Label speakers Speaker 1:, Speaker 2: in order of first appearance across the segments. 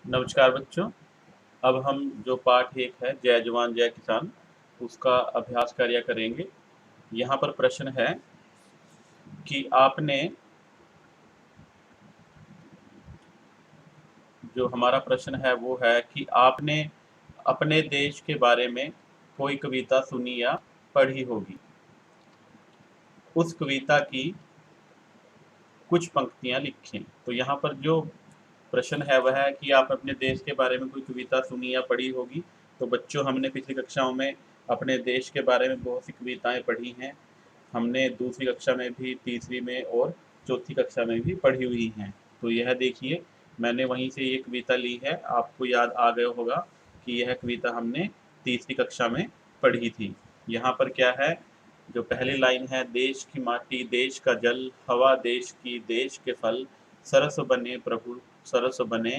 Speaker 1: नमस्कार बच्चों। अब हम जो पाठ एक है जय जवान जय किसान उसका अभ्यास कार्य करेंगे। यहाँ पर प्रश्न है कि आपने जो हमारा प्रश्न है वो है कि आपने अपने देश के बारे में कोई कविता सुनी या पढ़ी होगी। उस कविता की कुछ पंक्तियाँ लिखें। तो यहाँ पर जो प्रश्न है वह है कि आप अपने देश के बारे में कोई कविता सुनी या पढ़ी होगी। तो बच्चों, हमने पिछली कक्षाओं में अपने देश के बारे में बहुत सी कविताएं पढ़ी हैं। हमने दूसरी कक्षा में भी, तीसरी में और चौथी कक्षा में भी पढ़ी हुई हैं। तो यह देखिए, मैंने वहीं से ये कविता ली है। आपको याद आ गया होगा कि यह कविता हमने तीसरी कक्षा में पढ़ी थी। यहाँ पर क्या है, जो पहली लाइन है, देश की माटी देश का जल, हवा देश की देश के फल, सरस बने प्रभु सरस बने,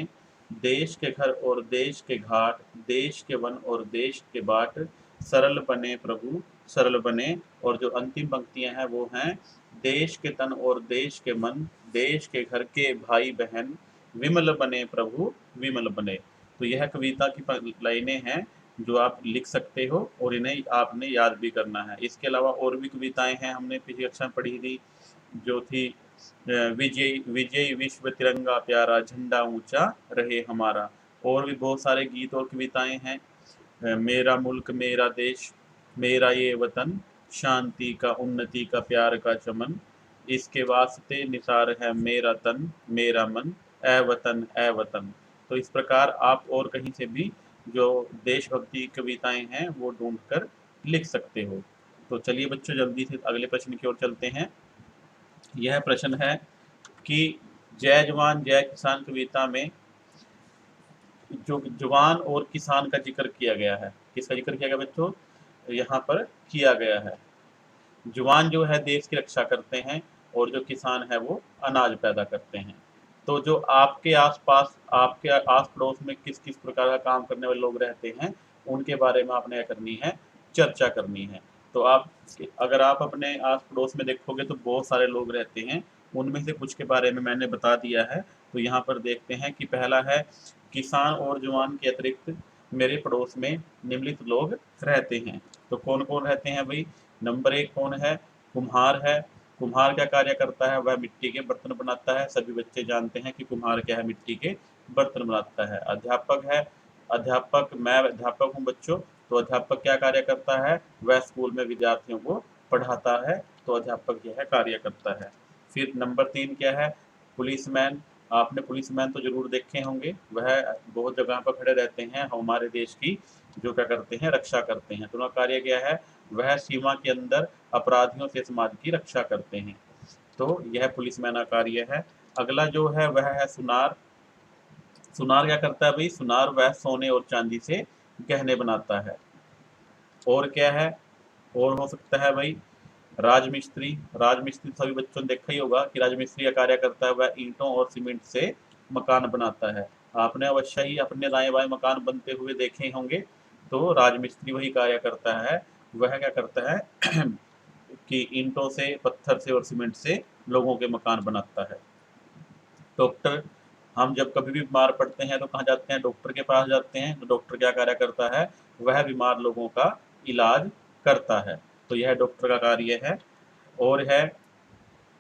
Speaker 1: देश के घर और देश के घाट, देश के वन और देश के बाट, सरल बने प्रभु सरल बने। और जो अंतिम पंक्तियां हैं वो हैं, देश के तन और देश के मन, देश के घर के भाई बहन, विमल बने प्रभु विमल बने। तो यह कविता की लाइनें हैं जो आप लिख सकते हो और इन्हें आपने याद भी करना है। इसके अलावा और भी कविताएं हैं, हमने पिछली कक्षा में पढ़ी थी, जो थी विजय विजय विश्व तिरंगा प्यारा, झंडा ऊंचा रहे हमारा। और भी बहुत सारे गीत और कविताएं हैं, मेरा मुल्क मेरा देश, मेरा ये वतन, शांति का उन्नति का प्यार का चमन, इसके वास्ते निसार है मेरा तन मेरा मन, ए वतन ए वतन। तो इस प्रकार आप और कहीं से भी जो देशभक्ति कविताएं हैं वो ढूंढ कर लिख सकते हो। तो चलिए बच्चों, जल्दी से अगले प्रश्न की ओर चलते हैं। यह प्रश्न है कि जय जवान जय किसान कविता में जो जवान और किसान का जिक्र किया गया है, किसका जिक्र किया गया बच्चों? यहाँ पर किया गया है। जवान जो है देश की रक्षा करते हैं और जो किसान है वो अनाज पैदा करते हैं। तो जो आपके आसपास, आपके आस पड़ोस में किस किस प्रकार का काम करने वाले लोग रहते हैं, उनके बारे में आपने क्या करनी है, चर्चा करनी है। तो आप, अगर आप अपने आस पड़ोस में देखोगे तो बहुत सारे लोग रहते हैं। उनमें से कुछ के बारे में मैंने बता दिया है। तो यहाँ पर देखते हैं कि पहला है, किसान और जवान के अतिरिक्त मेरे पड़ोस में निम्नलिखित लोग रहते हैं। तो कौन कौन रहते हैं भाई? नंबर एक कौन है? कुम्हार है। कुम्हार क्या कार्य करता है? वह मिट्टी के बर्तन बनाता है। सभी बच्चे जानते हैं कि कुम्हार क्या है, मिट्टी के बर्तन बनाता है। अध्यापक है। अध्यापक, मैं अध्यापक हूँ बच्चों। तो अध्यापक क्या कार्य करता है? वह स्कूल में विद्यार्थियों को पढ़ाता है। तो अध्यापक यह कार्य करता है। फिर नंबर तीन क्या है? पुलिसमैन। आपने पुलिसमैन तो जरूर देखे होंगे। वह बहुत जगह पर खड़े रहते हैं, हमारे देश की जो क्या करते हैं, रक्षा करते हैं। तो उनका कार्य क्या है? वह सीमा के अंदर अपराधियों से समाज की रक्षा करते हैं। तो यह पुलिसमैन का कार्य है। अगला जो है वह है सुनार। सुनार क्या करता है भाई? सुनार वह सोने और चांदी से गहने बनाता है। और क्या है? और हो सकता है भाई राजमिस्त्री। राजमिस्त्री सभी बच्चों ने देखा ही होगा कि राजमिस्त्री का कार्य करता है, वह ईंटों और सीमेंट से मकान बनाता है। आपने अवश्य ही अपने दाएं बाएं मकान बनते हुए देखे होंगे। तो राजमिस्त्री वही कार्य करता है। वह क्या करता है कि ईंटों से, पत्थर से और सीमेंट से लोगों के मकान बनाता है। डॉक्टर, हम जब कभी भी बीमार पड़ते हैं तो कहाँ जाते हैं? डॉक्टर के पास जाते हैं। तो डॉक्टर क्या कार्य करता है? वह बीमार लोगों का इलाज करता है। तो यह डॉक्टर का कार्य है। और है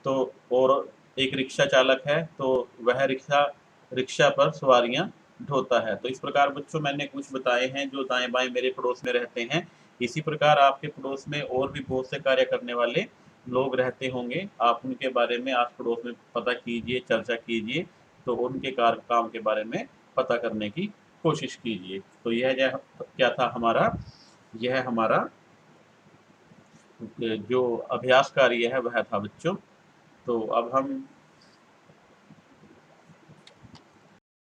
Speaker 1: तो, और एक रिक्शा चालक है, तो वह रिक्शा रिक्शा पर सवारियां ढोता है। तो इस प्रकार बच्चों मैंने कुछ बताए हैं जो दाएं बाएं मेरे पड़ोस में रहते हैं। इसी प्रकार आपके पड़ोस में और भी बहुत से कार्य करने वाले लोग रहते होंगे। आप उनके बारे में आस पड़ोस में पता कीजिए, चर्चा कीजिए। तो उनके काम के बारे में पता करने की कोशिश कीजिए। तो यह क्या था हमारा, यह हमारा जो अभ्यास कार्य है वह था बच्चों। तो अब हम